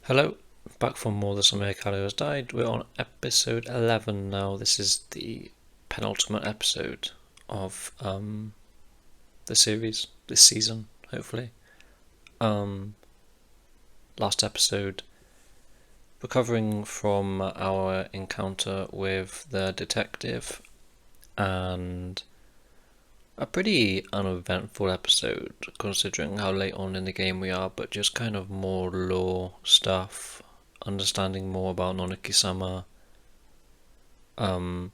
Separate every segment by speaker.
Speaker 1: Hello, back for more The Summer Hikaru Has Died. We're on episode 11 now. This is the penultimate episode of the series, this season, hopefully. Last episode, recovering from our encounter with the detective, and a pretty uneventful episode considering how late on in the game we are, but just kind of more lore stuff, understanding more about Noniki-sama, the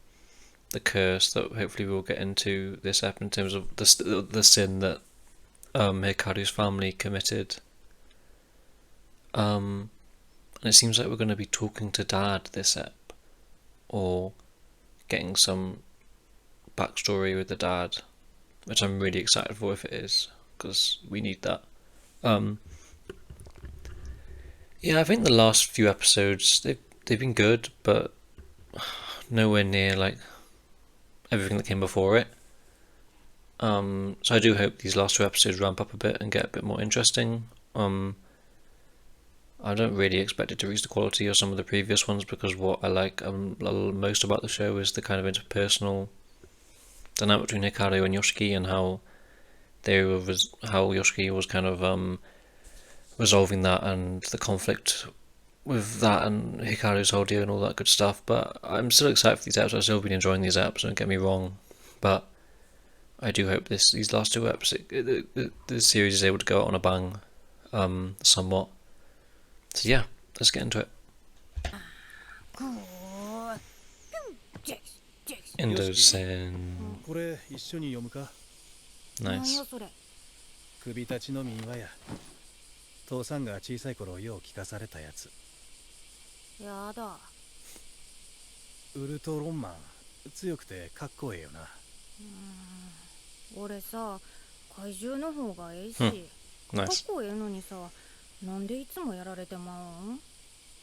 Speaker 1: curse that hopefully we'll get into this episode in terms of the sin that Hikaru's family committed. And it seems like we're going to be talking to Dad this ep, or getting some backstory with the dad, which I'm really excited for if it is, because we need that. Yeah, I think the last few episodes they've been good, but nowhere near like everything that came before it. So I do hope these last two episodes ramp up a bit and get a bit more interesting. I don't really expect it to reach the quality of some of the previous ones, because what I like most about the show is the kind of interpersonal dynamic between Hikaru and Yoshiki, and how Yoshiki was kind of resolving that, and the conflict with that, and Hikaru's whole deal and all that good stuff. But I'm still excited for these episodes. I've still been enjoying these episodes, don't get me wrong, but I do hope these last two episodes, the series is able to go out on a bang, somewhat. So yeah, let's get into it. Indo sen.
Speaker 2: これ一緒に読むか。
Speaker 1: Nice.
Speaker 2: 首立ちの民話や。父さんが小さい頃よう聞かされたやつ。
Speaker 3: やだ。
Speaker 2: ウルトロンマン強くてかっこええよな。
Speaker 3: 俺さ、怪獣の方がええし、かっ
Speaker 1: Nice.
Speaker 3: こええのにさ、なんでいつもやられてまうん？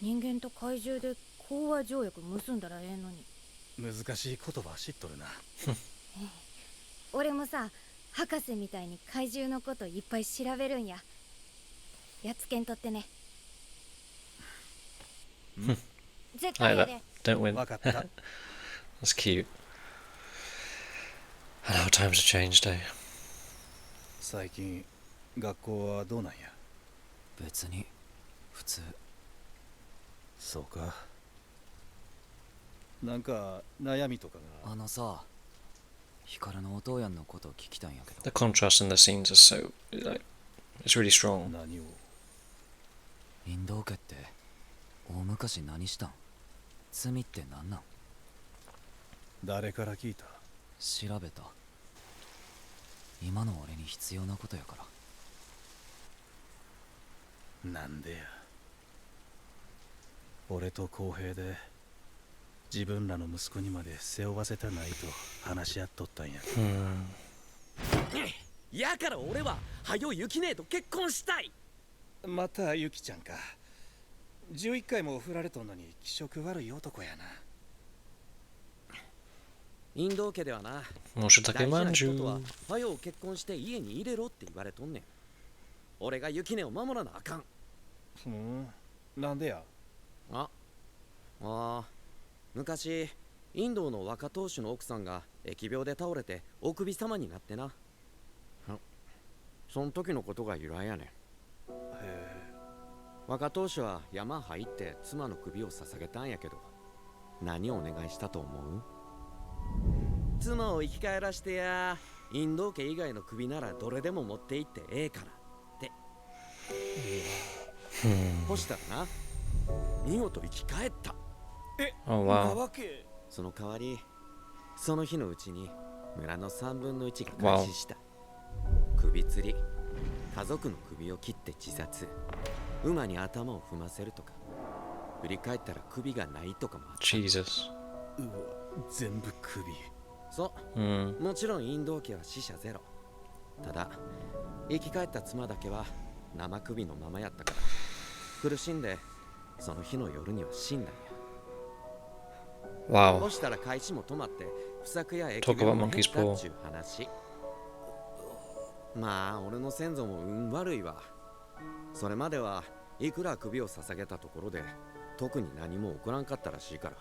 Speaker 3: 人間と怪獣で講和条約結んだらええのに。
Speaker 2: 難しい言葉知っとるな。
Speaker 3: 俺もさ、博士みたいに怪獣のこといっぱい調べるんや。やっつけんとってね。絶対
Speaker 1: Like
Speaker 3: や
Speaker 1: that.
Speaker 3: で。
Speaker 1: Don't win.
Speaker 2: わかった。
Speaker 1: That's cute. And how times have changed, eh?
Speaker 2: 最近学校はどうなんや。
Speaker 4: 別に普通。
Speaker 2: そうか。なんか悩みとかが。
Speaker 4: あのさ、ヒカルのお父やんのこと聞きたんやけど。
Speaker 1: The contrast in the scenes is so like it's really strong.
Speaker 2: 何を。
Speaker 4: インド家って大昔何したん？罪って何なん？
Speaker 2: 誰から聞いた。
Speaker 4: 調べた。今の俺に必要なことやから。
Speaker 2: なんでや。俺と公平で自分らの息子にまで背負わせたないと話し合っとったんや。
Speaker 5: やから俺ははよユキ姉と結婚したい。
Speaker 2: またユキちゃんか。11回も振られとんのに気色悪い男やな。
Speaker 5: インド家ではな、
Speaker 1: もうしょたけまんじゅう。
Speaker 5: 大事なことははよ結婚して家に入れろって言われとんねん。俺がユキ姉を守らなあかん。
Speaker 2: なんでや。
Speaker 5: 昔インドの若当主の奥さんが疫病で倒れてお首様になってな。そん時のことが由来やねん。若当主は山入って妻の首を捧げたんやけど、何をお願いしたと思う？妻を生き返らしてや、インド家以外の首ならどれでも持って行ってええからって。そしたらな、見事生き返った。
Speaker 1: Oh
Speaker 2: な
Speaker 1: wow.
Speaker 2: わけ。
Speaker 5: その代わり、その日のうちに村の3分の1が開始した。首吊り、家族の首を切って自殺、馬に頭を踏ませるとか、振り返ったら首がないとかもあった。
Speaker 1: Jesus.
Speaker 2: うわ、全部首。
Speaker 5: そう、もちろんインド家は死者ゼロ。ただ生き返った妻だけは生首のままやったから、苦しんでその日の夜には死んだんや。
Speaker 1: Wow.
Speaker 5: そしたら開始も止まって不作や疫
Speaker 1: Talk
Speaker 5: 病
Speaker 1: about
Speaker 5: も減
Speaker 1: monkey's
Speaker 5: ったっ
Speaker 1: paw.
Speaker 5: ちゅう話。まあ俺の先祖も運悪いわ。それまではいくら首を捧げたところで特に何も起こらんかったらしいから。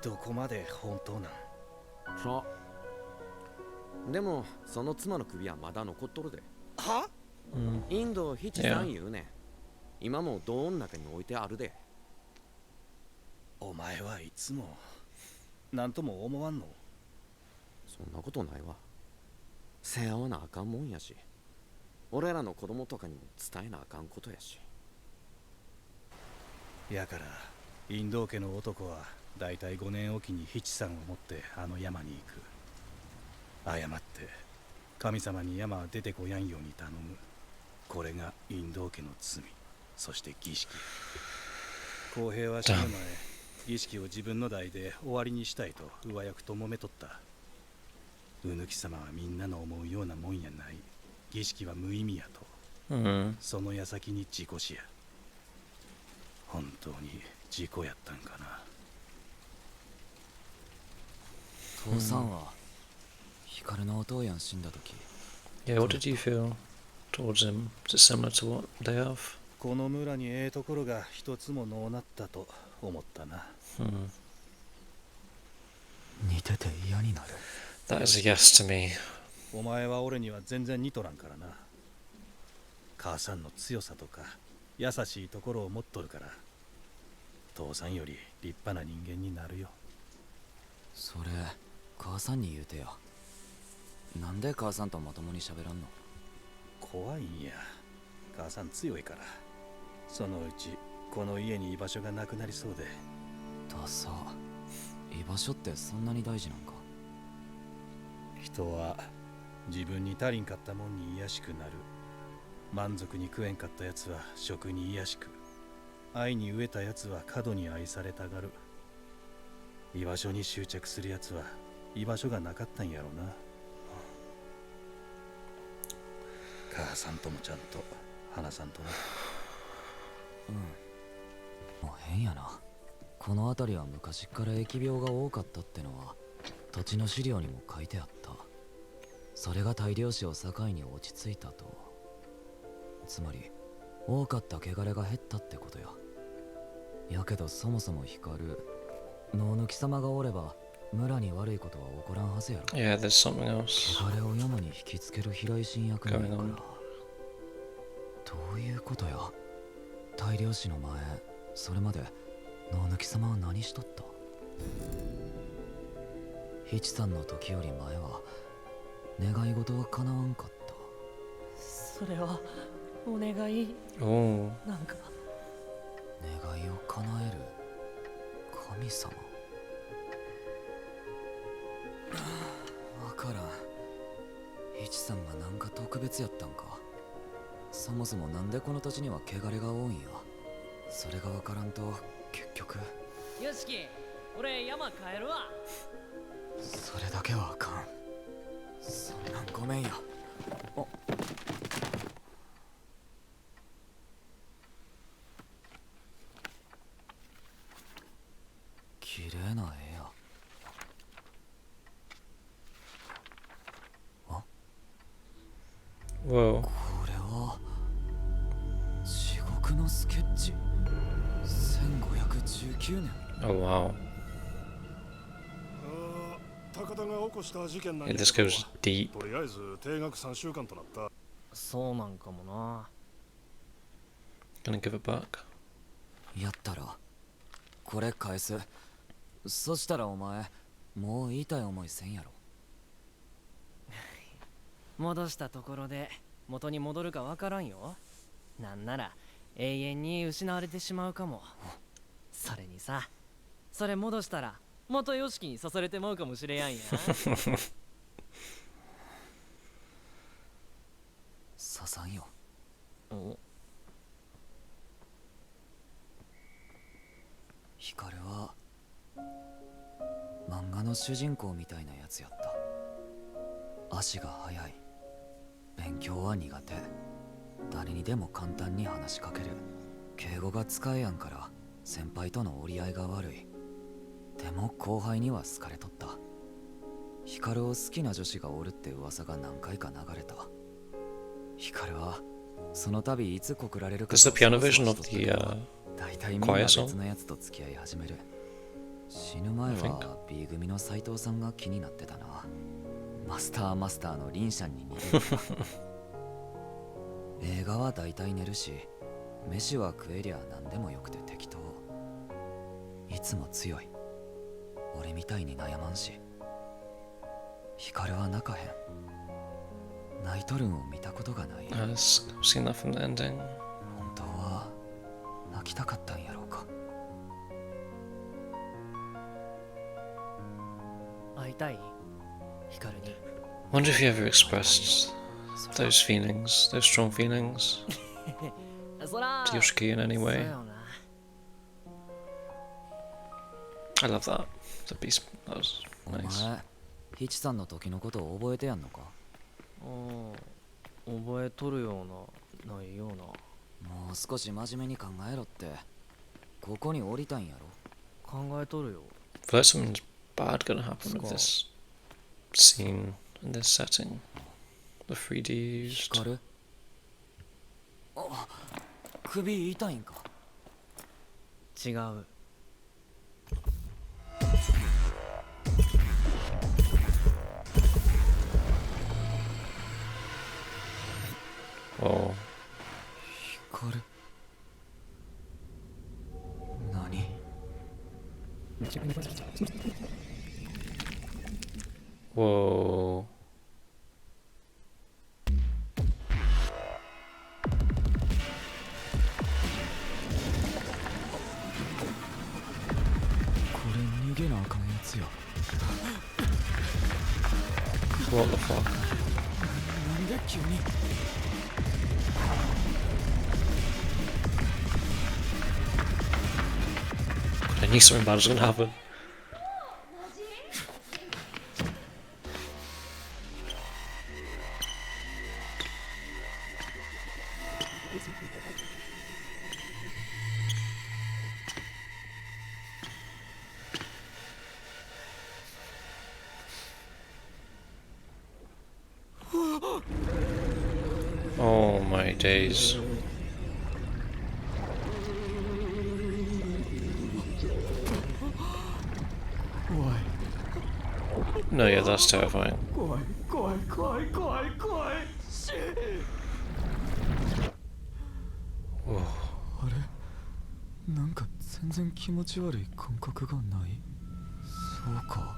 Speaker 2: どこまで本当なん？
Speaker 5: あ、でもその妻の首はまだ残っとるで。
Speaker 2: は？
Speaker 5: インドヒチさん言うねん。今もドーン中に置いてあるで。
Speaker 2: お前はいつも何とも思わんの？
Speaker 5: そんなことないわ。世話はなあかんもんやし、俺らの子供とかにも伝えなあかんことやし。
Speaker 2: やからインド家の男はだいたい5年おきにヒチさんを持ってあの山に行く。謝って神様に山は出てこやんように頼む。これがインド家の罪、そして儀式。公平は死ぬ前、儀式を自分の代で終わりにしたいと上役と揉めとった。うぬき様はみんなの思うようなもんやない。儀式は無意味やと。その矢先に事故死や。本当に事故やったんかな。
Speaker 4: 父さんはヒカルのお父やん死んだ時、
Speaker 1: Yeah, what did you feel towards him? Is it similar to what they have?
Speaker 2: この村にええところが一つものうなったと思ったな。
Speaker 4: 似てて嫌になる。
Speaker 1: That is a yes to me.
Speaker 2: お前は俺には全然似とらんからな。母さんの強さとか優しいところを持っとるから、父さんより立派な人間になるよ。
Speaker 4: それ母さんに言うてや。なんで母さんとまともに喋らんの？
Speaker 2: 怖いんや。母さん強いから。そのうちこの家に居場所がなくなりそうで。
Speaker 4: ダサ。居場所ってそんなに大事なんか？
Speaker 2: 人は自分に足りんかったもんに卑しくなる。満足に食えんかったやつは食に卑しく、愛に飢えたやつは過度に愛されたがる。居場所に執着するやつは居場所がなかったんやろな。母さんともちゃんと話さんとな。
Speaker 4: もう変やな。この辺りは昔っから疫病が多かったってのは土地の資料にも書いてあった。それが大量死を境に落ち着いたと。つまり多かった汚れが減ったってことや。やけどそもそも光る能抜き様がおれば村に悪いことは起こらんはずやろ。
Speaker 1: Yeah, there's something else
Speaker 4: 汚れを山に引きつける飛来神役なんやから。
Speaker 1: going on.
Speaker 4: どういうことや。大量死の前、それまで能抜き様は何しとった？ヒチさんの時より前は願い事は叶わんかった。
Speaker 6: それはお願い
Speaker 1: Oh,
Speaker 6: なんか。
Speaker 4: 願いを叶える神様。わからん。ヒチさんがなんか特別やったんか。そもそもなんでこの土地には汚れが多いんや。それがわからんと結局。
Speaker 6: よしき、俺山帰るわ。
Speaker 4: それだけはあかん。そんなんごめんや。あ、綺麗な絵や。あ、
Speaker 1: whoa.
Speaker 4: これは地獄のスケッチ。1519年。
Speaker 1: Oh, wow.
Speaker 7: 高田が起こした事件なん
Speaker 1: Yeah,
Speaker 7: や
Speaker 1: this
Speaker 7: けど、
Speaker 1: goes deep.
Speaker 7: とりあえず定額3週間となった。
Speaker 6: そうなんかもな。
Speaker 1: Gonna give it back.
Speaker 4: やったらこれ返す。そしたらお前もう言いたい思いせんやろ。
Speaker 6: 戻したところで元に戻るかわからんよ。なんなら永遠に失われてしまうかも。それにさ、それ戻したら元ヨシキに刺されてまうかもしれやんや。
Speaker 4: 刺さんよ。
Speaker 6: お、
Speaker 4: ヒカルは漫画の主人公みたいなやつやった。足が速い、勉強は苦手、誰にでも簡単に話しかける、敬語が使えやんから先輩との折り合いが悪い。でも後輩には好かれとった。ヒカルを好きな女子がおるって噂が何回か流れた。ヒカルはその度いつ告られるか
Speaker 1: There's the piano version of the
Speaker 4: 大体みんな
Speaker 1: choir
Speaker 4: 別
Speaker 1: song.
Speaker 4: のやつと付き合い始める。死ぬ前
Speaker 1: I think.
Speaker 4: は B 組の斎藤さんが気になってたな。マスターのリンシャンに似てる。映画は大体寝るし、飯は食えりゃ何でもよくて適当。いつも強い。俺みたいに悩まんし。ヒカルは泣かへん。泣いとるんを見たことがない。
Speaker 1: I've seen that from the ending.
Speaker 4: 本当は泣きたかったんやろうか。
Speaker 6: 会いたいヒカルに。
Speaker 1: Wonder if you ever expressed those feelings, those strong feelings,
Speaker 6: そら
Speaker 1: to Yoshiki in any
Speaker 6: そう
Speaker 1: way.
Speaker 6: よな。
Speaker 1: I love that. The beast. That was
Speaker 4: お
Speaker 1: nice.
Speaker 4: 前、ヒチさんの時のことを覚えてやんのか。
Speaker 6: 覚えとるような、ないような。
Speaker 4: もう少し真面目に考えろって。ここに降りたんやろ。
Speaker 6: 考えとるよ。
Speaker 1: I feel like something's bad gonna happen with this scene and this setting. The 3D
Speaker 4: ヒ
Speaker 1: used.
Speaker 4: カル、あ、首痛いんか。
Speaker 6: 違う。
Speaker 1: Oh.
Speaker 4: ヒカル、何。
Speaker 1: Whoa.
Speaker 4: これ逃げなあかんやつや。
Speaker 1: What the fuck?
Speaker 4: なんで急に。
Speaker 1: I knew something bad was gonna happen. Oh my days. No, yeah, that's terrifying.
Speaker 4: 怖い怖い怖い怖い怖い。あれ、なんか全然気持ち悪い感覚がない。そうか、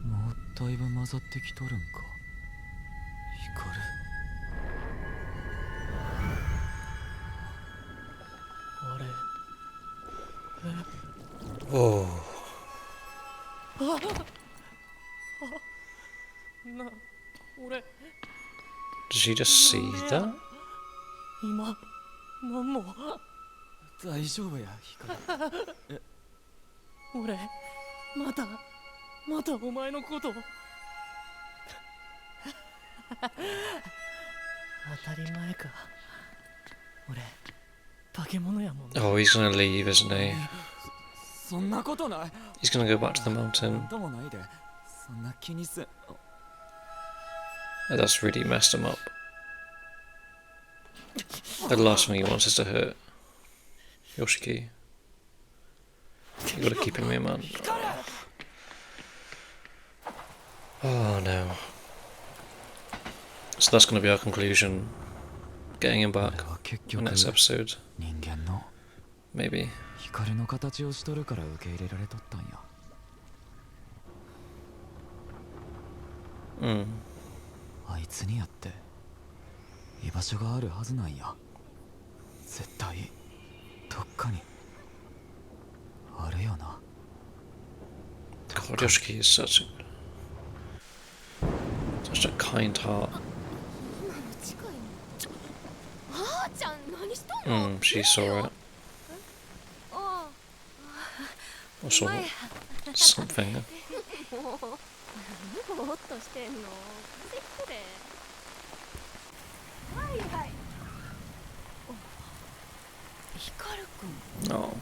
Speaker 4: もうだいぶ混ざってきとるんか。ヒカル。
Speaker 1: Whoa.
Speaker 6: な、俺
Speaker 1: Did she just see that?
Speaker 6: 今なんも。
Speaker 4: 大丈夫や、ヒカル。
Speaker 6: 俺またお前のこと当たり前か。俺化け物やもんな。
Speaker 1: Oh, he's gonna leave, isn't he?
Speaker 4: そんなことない。
Speaker 1: He's gonna go back to the
Speaker 4: な
Speaker 1: mountain.
Speaker 4: んともないで。そんな気にすん。
Speaker 1: That's really messed him up. The last thing he wants is to hurt Yoshiki. You gotta keep him here, man. Oh no. So that's gonna be our conclusion. Getting him back
Speaker 4: は結
Speaker 1: in
Speaker 4: 局
Speaker 1: the next episode.
Speaker 4: 人間の
Speaker 1: Maybe.
Speaker 4: ヒカルの形をしとるから受け入れられとったんや。
Speaker 1: Mm.
Speaker 4: あいつにやって居場所があるはずなんや。絶対どっかにあるよな。
Speaker 1: God, Yoshiki is such a kind heart.
Speaker 3: 近いの。あーちゃん何しとんの。
Speaker 1: She saw it.
Speaker 3: あ
Speaker 1: Or saw
Speaker 3: 前
Speaker 1: something.
Speaker 3: もうぼーっとしてんの。見てくれ。はいはい。ヒカルくん。
Speaker 1: Oh.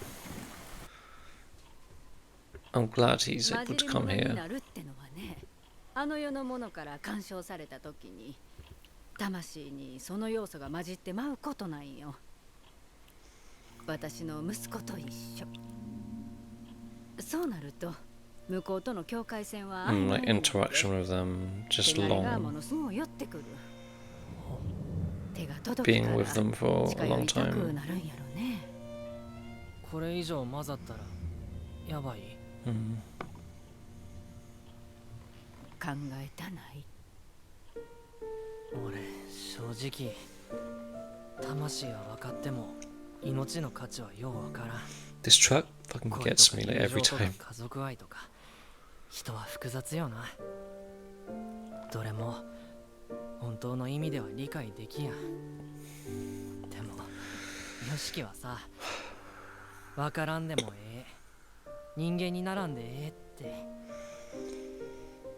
Speaker 1: I'm glad he's
Speaker 8: 混
Speaker 1: able
Speaker 8: じ
Speaker 1: to
Speaker 8: り
Speaker 1: come
Speaker 8: 物に
Speaker 1: here.
Speaker 8: なるってのはね、あの世のものから干渉された時に魂にその要素が混じってまうことなんよ。私の息子と一緒。そうなると向こうとの境界線は
Speaker 1: like interaction with them, just
Speaker 8: 手が
Speaker 1: long
Speaker 8: ものすごい寄ってくる。手が届く
Speaker 1: being
Speaker 8: から
Speaker 1: with them for
Speaker 8: 近
Speaker 1: a
Speaker 8: 寄
Speaker 1: long
Speaker 8: りたく
Speaker 1: time.
Speaker 8: なるんやろね。
Speaker 6: これ以上混ざったらやばい。
Speaker 8: 考えたない。
Speaker 6: 俺正直魂は分かっても命の価値はよう分からん。
Speaker 1: This track fucking
Speaker 6: 恋
Speaker 1: gets
Speaker 6: と
Speaker 1: me
Speaker 6: か
Speaker 1: like
Speaker 6: 友
Speaker 1: every
Speaker 6: 情とか
Speaker 1: time.
Speaker 6: 家族愛とか人は複雑よな。どれも本当の意味では理解できやん。でもヨシキはさ、分からんでもええ、人間にならんでええっ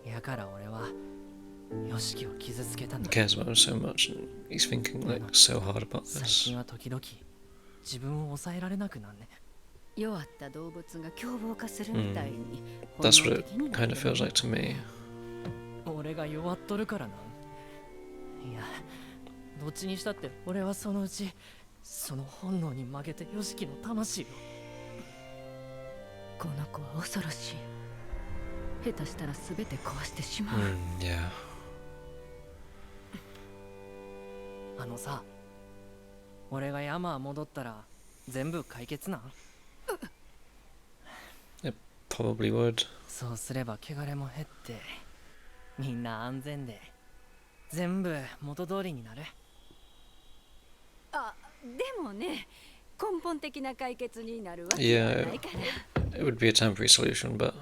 Speaker 6: て。やから俺はヨシキを傷つけたん
Speaker 1: He
Speaker 6: だ。
Speaker 1: cares about him so much, and he's thinking like so hard about
Speaker 6: 最
Speaker 1: this.
Speaker 6: 近は時々自分を抑えられなくなんね。
Speaker 8: 弱った動物が凶暴化するみたいに、
Speaker 1: That's
Speaker 8: 本能
Speaker 1: what
Speaker 8: 的
Speaker 1: it
Speaker 8: にな
Speaker 1: kind
Speaker 8: る
Speaker 1: of feels like to me.
Speaker 6: 俺が弱っとるからなん。いや、どっちにしたって俺はそのうちその本能に負けてヨシキの魂を。
Speaker 8: この子は恐ろしい。下手したら全て壊してしまう。
Speaker 1: Yeah.
Speaker 6: あのさ、俺が山戻ったら全部解決なん？
Speaker 1: Probably would.
Speaker 6: そうすれば汚れも減ってみんな安全で全部元通りになる。
Speaker 8: あ、でもね、根本的な解決になるわけは
Speaker 1: Yeah,
Speaker 8: ないから。
Speaker 1: it would be a temporary solution, but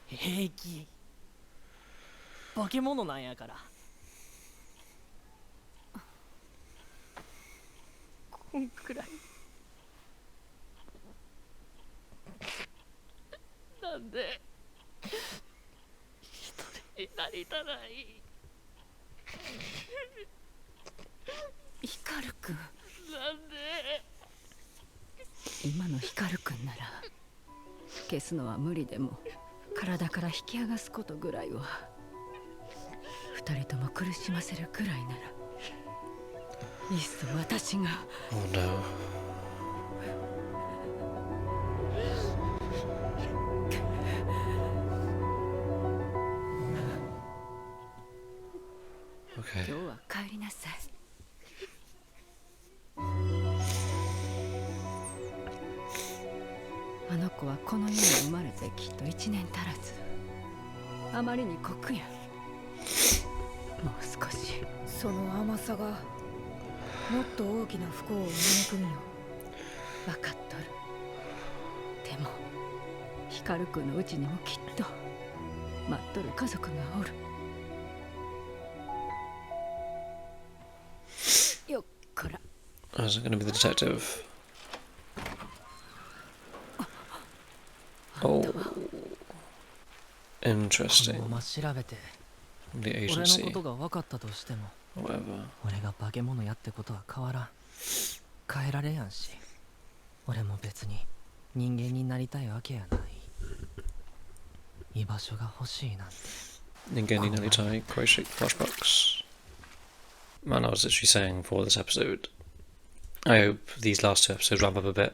Speaker 6: 平気。化け物なんやから。こんくらい。なんで一人になりたない。
Speaker 8: ヒカルくん、
Speaker 6: なんで。
Speaker 8: 今のヒカルくんなら消すのは無理でも体から引き剥がすことぐらいは、二人とも苦しませるくらいならいっそ私が。
Speaker 1: oh no. Okay.
Speaker 8: 今日は帰りなさい。あの子はこの世に生まれてきっと1年足らず。あまりに酷や。もう少し。
Speaker 3: その甘さがもっと大きな不幸を招くんよ。
Speaker 8: 分かっとる。でもヒカルくんのうちにもきっと待っとる家族がおる。よっこら。
Speaker 1: I was going to be the detective. Oh,
Speaker 6: この
Speaker 1: interesting.
Speaker 6: まま調べて
Speaker 1: The
Speaker 6: 俺のこ
Speaker 1: agency,
Speaker 6: とが分かったとしても
Speaker 1: whatever.
Speaker 6: 俺が化け物やってことは変わらん。変えられやんし、俺も別に人間になりたいわけやない。居場所が欲しいなんて。
Speaker 1: Ningeni Nalitai, Croatia flashbacks. Man, I was literally saying for this episode, I hope these last two episodes wrap up a bit.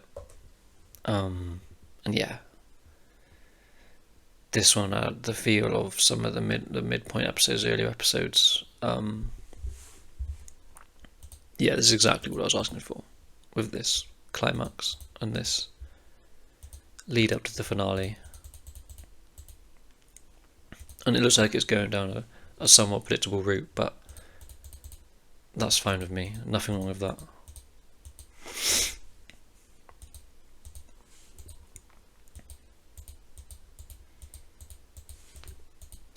Speaker 1: And yeah, this one had the feel of some of the midpoint episodes, earlier episodes. Yeah, this is exactly what I was asking for with this climax and this lead up to the finale. And it looks like it's going down a somewhat predictable route, but that's fine with me. Nothing wrong with that.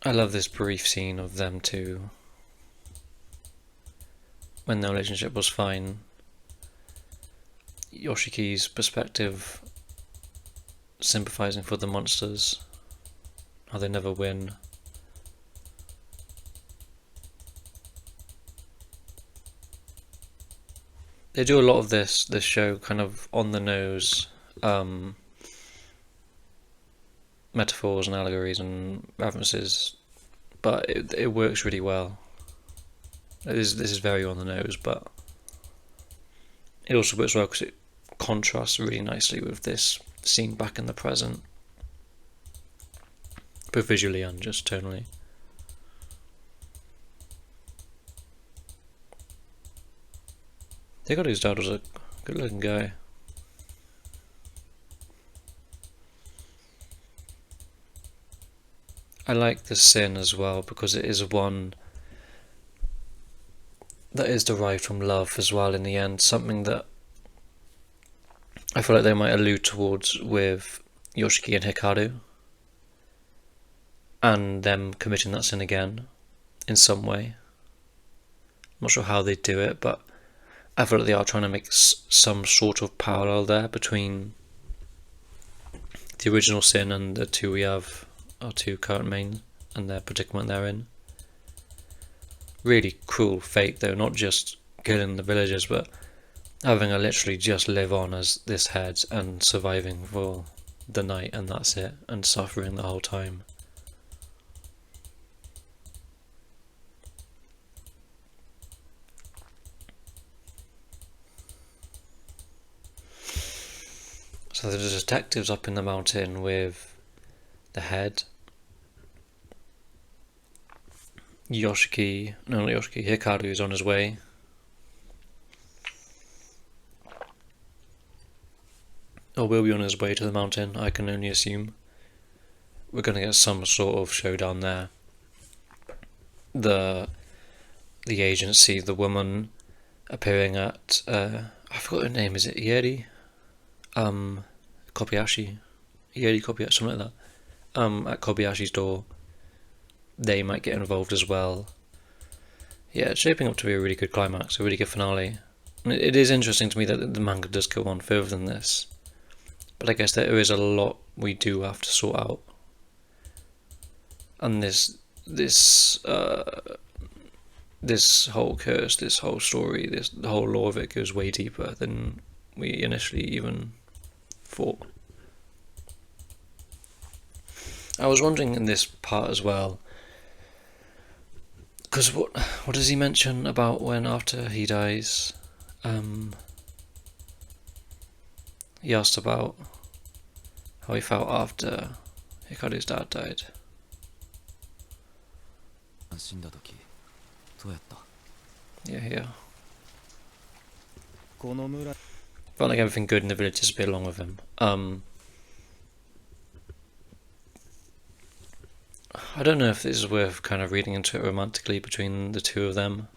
Speaker 1: I love this brief scene of them two when their relationship was fine. Yoshiki's perspective, sympathizing for the monsters, how they never win. They do a lot of this show kind of on the nose, metaphors and allegories and references, but it works really well. This is very on the nose, but it also works well because it contrasts really nicely with this scene back in the present, both visually and just tonally. Hikaru's dad was a good looking guy. I like the sin as well because it is one that is derived from love as well in the end, something that I feel like they might allude towards with Yoshiki and Hikaru and them committing that sin again in some way. I'm not sure how they do it, but I feel like they are trying to make some sort of parallel there between the original sin and the two we have, our two current main, and their predicament they're in. Really cruel fate though, not just killing the villagers, but having to literally just live on as this head and surviving for the night and that's it, and suffering the whole time. So there's detectives up in the mountain with the head. Hikaru is on his way. Or will be on his way to the mountain, I can only assume. We're going to get some sort of showdown there. The agency, the woman appearing at, I forgot her name, is it Ieri? Kobayashi. Ieri Kobayashi, something like that. At Kobayashi's door. They might get involved as well. Yeah, it's shaping up to be a really good climax, a really good finale. And it is interesting to me that the manga does go on further than this. But I guess there is a lot we do have to sort out. And this whole curse, this whole story, the whole lore of it goes way deeper than we initially even thought. I was wondering in this part as well, because what does he mention about when after he dies? He asked about how he felt after Hikaru's dad died. Yeah. Felt like everything good in the village disappeared along with him. I don't know if this is worth kind of reading into it romantically between the two of them.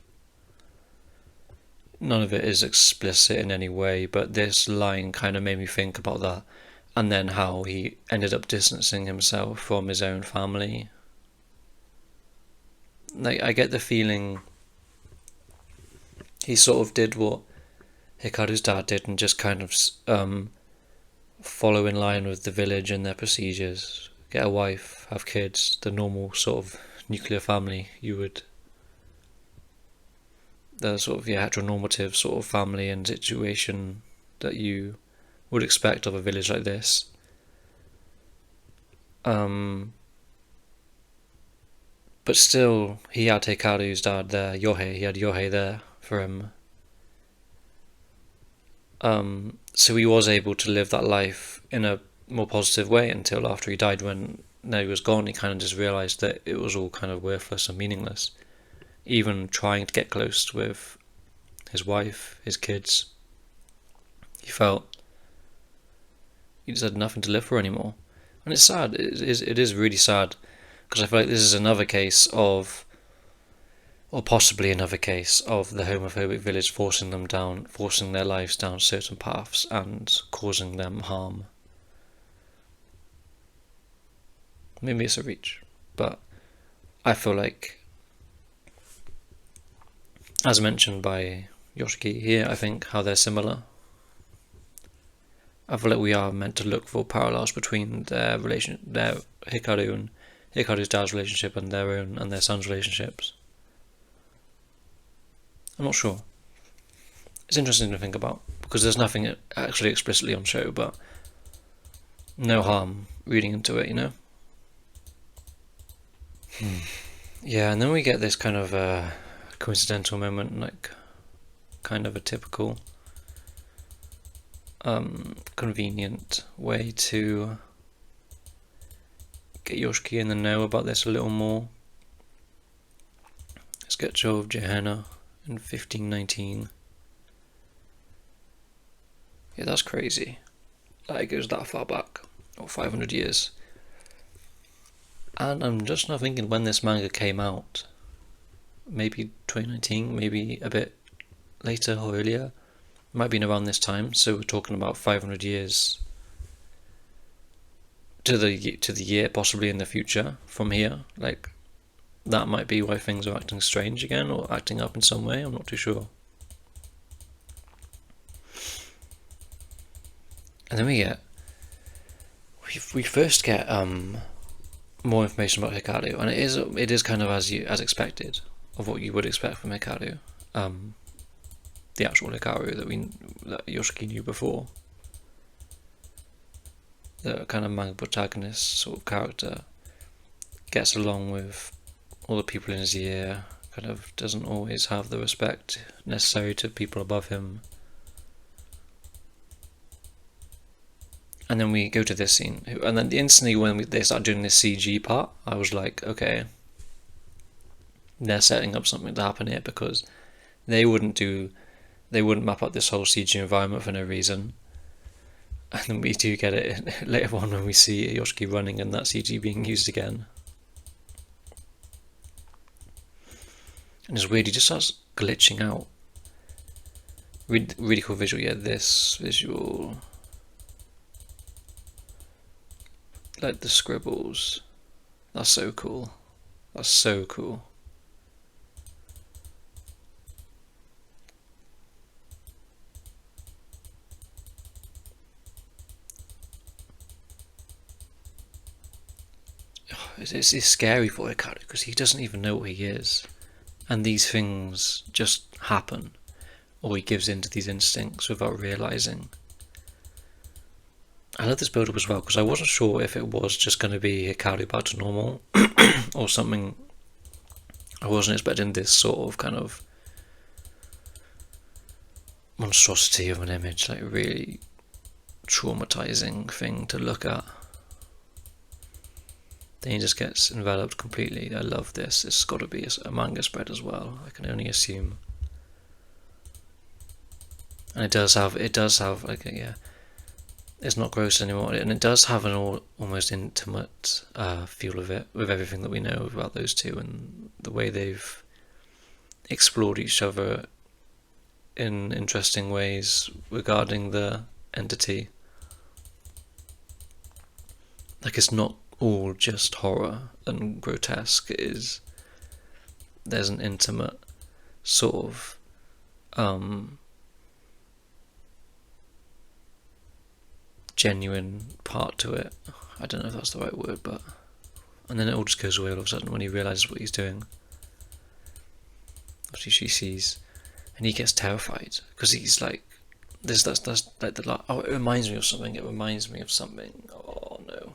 Speaker 1: None of it is explicit in any way, but this line kind of made me think about that, and then how he ended up distancing himself from his own family. Like, I get the feeling he sort of did what Hikaru's dad did and just kind of follow in line with the village and their procedures. Get a wife, have kids, the normal sort of nuclear family you would, the sort of heteronormative sort of family and situation that you would expect of a village like this. But still, he had Hikaru's dad there, Yohei, he had Yohei there for him. So he was able to live that life in a more positive way until after he died. When he was gone, he kind of just realised that it was all kind of worthless and meaningless. Even trying to get close with his wife, his kids, he felt he just had nothing to live for anymore. And it's sad, it is really sad, because I feel like this is another case of, or possibly another case of the homophobic village forcing their lives down certain paths and causing them harm. Maybe it's a reach, but I feel like, as mentioned by Yoshiki here, I think how they're similar. I feel like we are meant to look for parallels between their Hikaru and Hikaru's dad's relationship and their own and their son's relationships. I'm not sure. It's interesting to think about, because there's nothing actually explicitly on show, but no harm reading into it, you know? Yeah, and then we get this kind of coincidental moment, like kind of a typical convenient way to get Yoshiki in the know about this a little more. Sketch of Gehenna in 1519. Yeah, that's crazy. That it goes that far back, or 500 years. And I'm just now thinking when this manga came out. Maybe 2019, maybe a bit later or earlier. It might have been around this time, so we're talking about 500 years to the year, possibly in the future from here. Like, that might be why things are acting strange again, or acting up in some way. I'm not too sure. And then we first get more information about Hikaru, and it is kind of as expected of what you would expect from Hikaru, the actual Hikaru that Yoshiki knew before. The kind of manga protagonist sort of character gets along with all the people in his year, kind of doesn't always have the respect necessary to people above him. And then we go to this scene, and then instantly when they start doing this CG part, I was like, okay, they're setting up something to happen here, because they wouldn't map up this whole CG environment for no reason. And then we do get it later on when we see Yoshiki running and that CG being used again. And it's weird, he just starts glitching out. Really cool visual, yeah, this visual. Like the scribbles. That's so cool. That's so cool. It's scary for Hikaru because he doesn't even know what he is. And these things just happen. Or he gives in to these instincts without realising. I love this build-up as well because I wasn't sure if it was just going to be Hikaru back to normal or something. I wasn't expecting this sort of kind of monstrosity of an image, like really traumatizing thing to look at. Then he just gets enveloped completely. I love this. It's got to be a manga spread as well, I can only assume. And it does have like yeah. It's not gross anymore, and it does have an almost intimate feel of it, with everything that we know about those two and the way they've explored each other in interesting ways regarding the entity. Like, it's not all just horror and grotesque. There's an intimate sort of genuine part to it. I don't know if that's the right word, but and then it all just goes away all of a sudden when he realises what he's doing. Obviously she sees, and he gets terrified because he's like, that's like the oh, it reminds me of something. Oh no.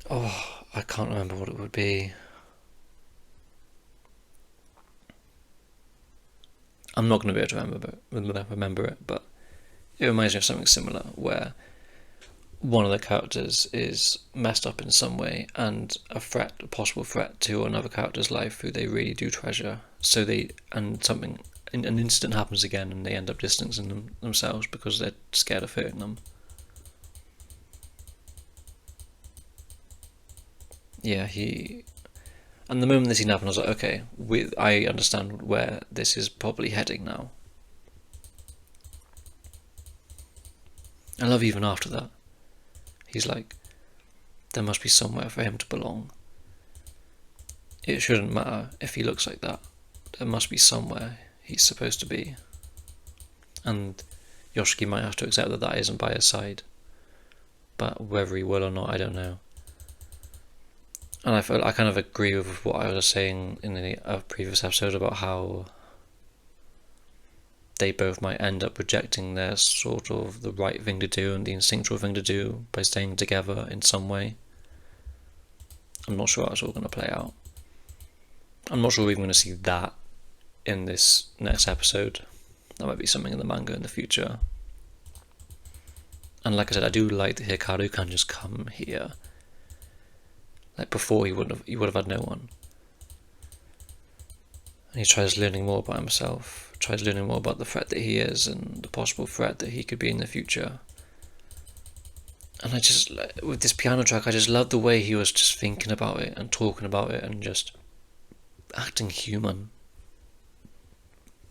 Speaker 1: Oh, I can't remember what it would be. I'm not going to be able to remember it, but it reminds me of something similar, where one of the characters is messed up in some way, and a possible threat to another character's life who they really do treasure. So an incident happens again, and they end up distancing themselves because they're scared of hurting them. Yeah, and the moment this scene happened, I was like, okay, I understand where this is probably heading now. I love even after that. He's like, there must be somewhere for him to belong. It shouldn't matter if he looks like that. There must be somewhere he's supposed to be. And Yoshiki might have to accept that isn't by his side. But whether he will or not, I don't know. And I kind of agree with what I was saying in a previous episode about how they both might end up rejecting their sort of the right thing to do and the instinctual thing to do by staying together in some way. I'm not sure how it's all going to play out. I'm not sure we're even going to see that in this next episode. That might be something in the manga in the future. And like I said, I do like that Hikaru can just come here. Like before, he would have had no one. And he tries learning more about himself, tries learning more about the threat that he is and the possible threat that he could be in the future. And I just, with this piano track, I just love the way he was just thinking about it and talking about it and just acting human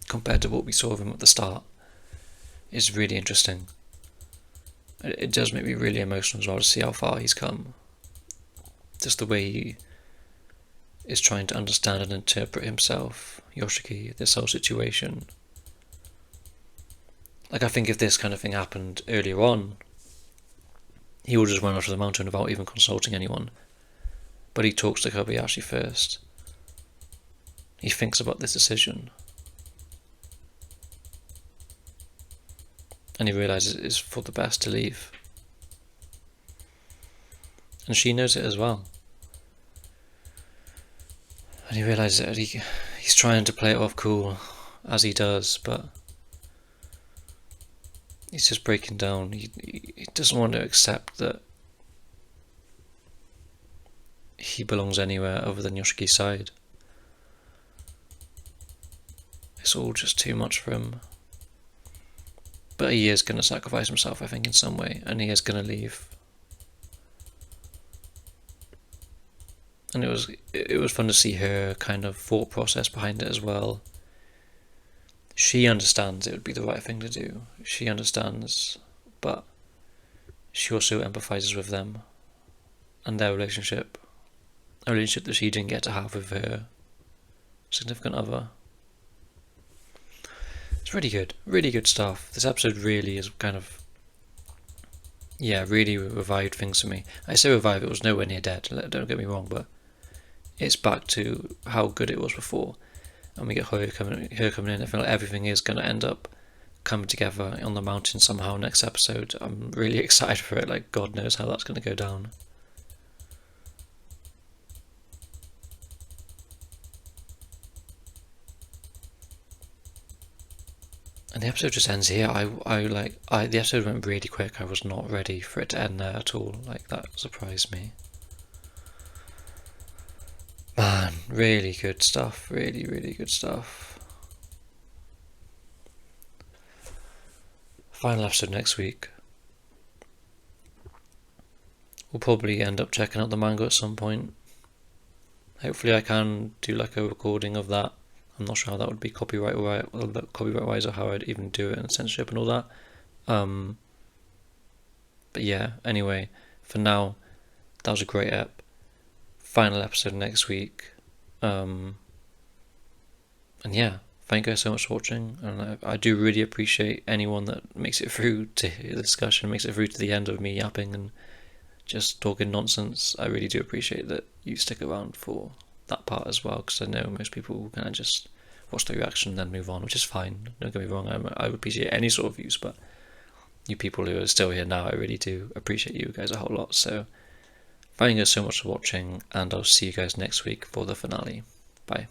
Speaker 1: compared to what we saw of him at the start. It's really interesting. It does make me really emotional as well to see how far he's come. Just the way he is trying to understand and interpret himself, Yoshiki, this whole situation. Like, I think if this kind of thing happened earlier on, he would just run off to the mountain without even consulting anyone. But he talks to Kobayashi first. He thinks about this decision. And he realises it's for the best to leave. And she knows it as well. And he realises that he's trying to play it off cool, as he does, but he's just breaking down. He doesn't want to accept that he belongs anywhere other than Yoshiki's side. It's all just too much for him. But he is going to sacrifice himself, I think, in some way, and he is going to leave. And it was fun to see her kind of thought process behind it as well. She understands it would be the right thing to do. She understands, but she also empathises with them and their relationship. A relationship that she didn't get to have with her significant other. It's really good stuff. This episode really is kind of, really revived things for me. I say revive, it was nowhere near dead, don't get me wrong, but it's back to how good it was before. And we get her coming in. I feel like everything is going to end up coming together on the mountain somehow next episode. I'm really excited for it, like God knows how that's going to go down. And the episode just ends here. The episode went really quick. I was not ready for it to end there at all. Like, that surprised me. Man, really good stuff. Really, really good stuff. Final episode next week. We'll probably end up checking out the manga at some point. Hopefully I can do like a recording of that. I'm not sure how that would be copyright wise, or how I'd even do it and censorship and all that. But yeah, anyway, for now, that was a great ep. Final episode next week. And yeah, thank you guys so much for watching. And I do really appreciate anyone that makes it through to the discussion, makes it through to the end of me yapping and just talking nonsense. I really do appreciate that you stick around for that part as well, because I know most people kind of just watch the reaction and then move on, which is fine. Don't get me wrong, I would appreciate any sort of views, but you people who are still here now, I really do appreciate you guys a whole lot. So thank you guys so much for watching, and I'll see you guys next week for the finale. Bye.